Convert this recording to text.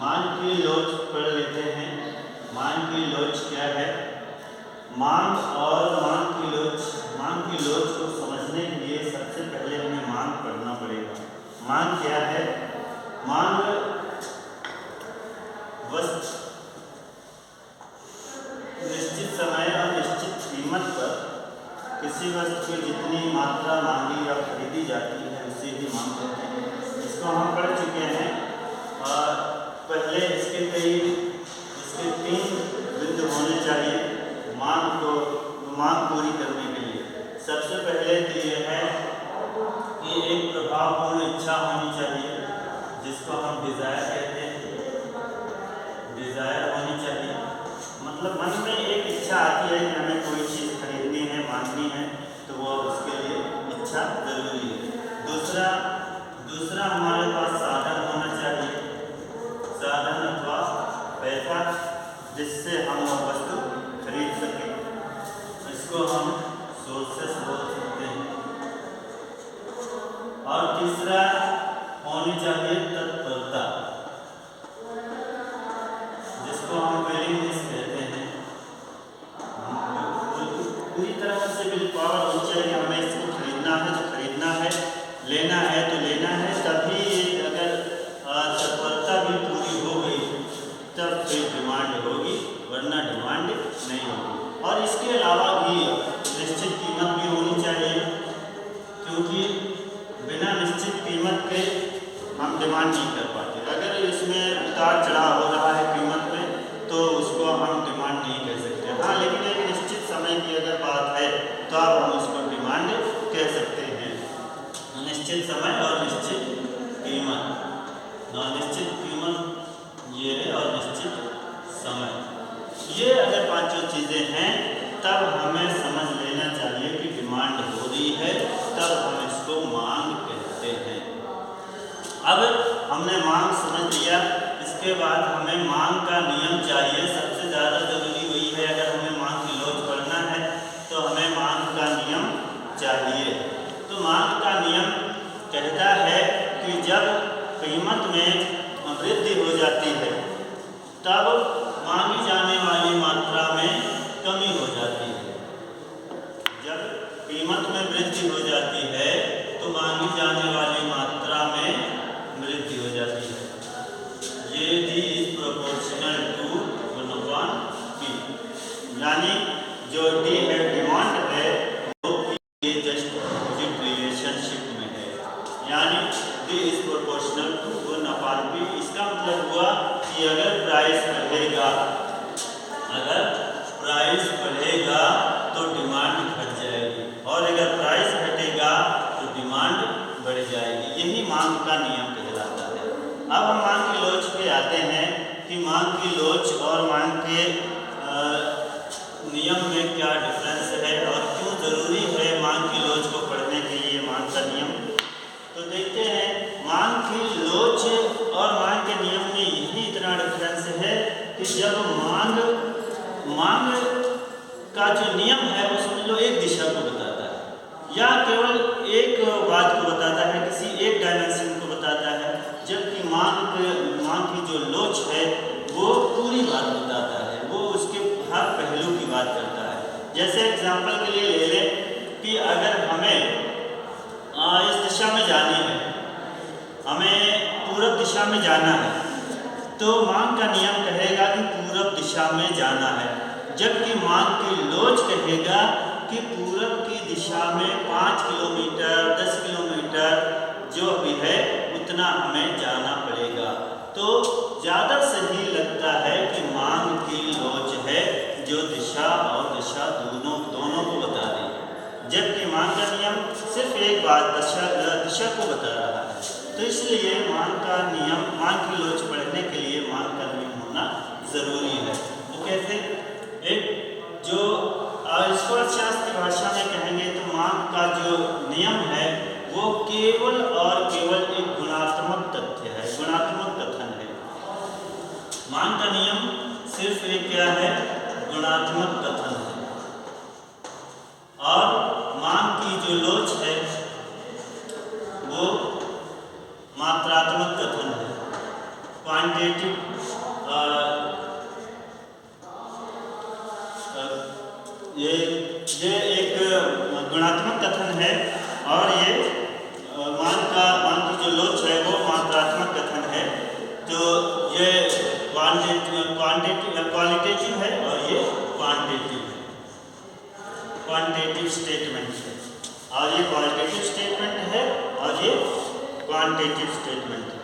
मान की लोच पढ़ लेते हैं। मान की लोच क्या है? मान और मान की लोच को समझने के लिए सबसे पहले हमें मान पढ़ना पड़ेगा। मान क्या है? मान वस्तु निश्चित समय और निश्चित कीमत पर किसी वस्तु की जितनी मात्रा मांगी या खरीदी जाती है उसे ही मान कहते हैं। इसको हम पढ़ चुके हैं और पहले इसके 3 बिंदु होने चाहिए मांग पूरी करने के लिए। सबसे पहले तो यह है कि एक प्रभावपूर्ण इच्छा होनी चाहिए, जिसको हम डिजायर कहते हैं। डिजायर होनी चाहिए, मतलब मन में एक इच्छा आती है कि हमें कोई चीज़ खरीदनी है, मांगनी है, तो वो उसके लिए इच्छा जरूरी है। दूसरा हमारे पास साधन होना चाहिए, साधन अथवा पैसा, जिससे हम वो वस्तु खरीद सकें। इसको हम सोर्सेस बोल सकते हैं। और तीसरा होनी चाहिए तत्परता, जिसको हम विलिंगनेस कहते हैं। पूरी तरह से विल पावर होनी चाहिए, हमें इसको खरीदना है तो खरीदना है, लेना है तो लेना है। तभी अगर तत्परता भी पूरी हो गई तब फिर डिमांड होगी, वरना डिमांड नहीं होगी। और इसके अलावा भी निश्चित कीमत भी होनी चाहिए, क्योंकि बिना निश्चित कीमत के हम डिमांड नहीं कर पाते। अगर इसमें उतार चढ़ाव हो रहा है कीमत में तो उसको हम डिमांड नहीं कह सकते। हाँ, लेकिन एक निश्चित समय की अगर बात है तो अब हम उसको डिमांड कह सकते हैं। निश्चित समय और निश्चित कीमत, निश्चित कीमत ये है और निश्चित समय, ये अगर पांचों चीज़ें हैं तब हमें समझ लेना चाहिए कि डिमांड हो रही है, तब हम इसको मांग कहते हैं। अब हमने मांग समझ लिया, इसके बाद हमें मांग का नियम चाहिए। सबसे ज़्यादा जरूरी वही है। अगर हमें मांग की लोच पढ़ना है तो हमें मांग का नियम चाहिए। तो मांग का नियम कहता है कि जब कीमत में वृद्धि हो जाती है तब मांगी जाने वाली मात्रा में कमी हो जाती है। जब कीमत में वृद्धि हो जाती है तो मांगी जाने वाली मात्रा में वृद्धि हो जाती है। ये D is proportional to 1/P, यानी जो D है, डिमांड है, वो P के जस्ट अपोजिट रिलेशनशिप में है, यानी D is proportional to 1/P। इसका मतलब हुआ कि अगर प्राइस बढ़ेगा तो डिमांड घट जाएगी, और अगर प्राइस घटेगा तो डिमांड बढ़ जाएगी। यही मांग का नियम कहलाता है। अब हम मांग की लोच पे आते हैं कि मांग की लोच और मांग के नियम में क्या डिफरेंस है और क्यों जरूरी है मांग की लोच को पढ़ने के लिए मांग का नियम। तो देखते हैं, मांग की लोच और मांग के नियम में यही इतना डिफरेंस है कि जब मांग का जो नियम है वो समझ लो एक दिशा को बताता है या केवल एक बात को बताता है, किसी एक डायमेंशन को बताता है, जबकि मांग की जो लोच है वो पूरी बात बताता है, वो उसके हर पहलू की बात करता है। जैसे एग्जांपल के लिए ले लें कि अगर हमें इस दिशा में जानी है, हमें पूरब दिशा में जाना है, तो मांग का नियम कहेगा कि पूरब दिशा में जाना है, जबकि मांग की लोच कहेगा कि पूरब की दिशा में 5 किलोमीटर 10 किलोमीटर जो भी है उतना हमें जाना पड़ेगा। तो ज़्यादा सही लगता है कि मांग की लोच है जो दिशा और दिशा दोनों को बता रही है, जबकि मांग का नियम सिर्फ एक बात दिशा को बता रहा है। तो इसलिए मांग की लोच पढ़ने के लिए मांग का नियम होना जरूरी है। वो कैसे? एक जो इसको अर्थशास्त्र की भाषा में कहेंगे तो मांग का जो नियम है वो केवल और केवल एक गुणात्मक तथ्य है, गुणात्मक कथन है। मांग का नियम सिर्फ एक क्या है? गुणात्मक कथन है। और मांग की जो लोच है वो मात्रात्मक कथन है, क्वांटिटेटिव ये एक गुणात्मक कथन है और ये मान की जो लोच है वो मात्रात्मक कथन है। तो ये क्वालिटेटिव है और ये क्वांटिटेटिव स्टेटमेंट है, और ये क्वालिटेटिव स्टेटमेंट है और ये क्वांटिटेटिव स्टेटमेंट है।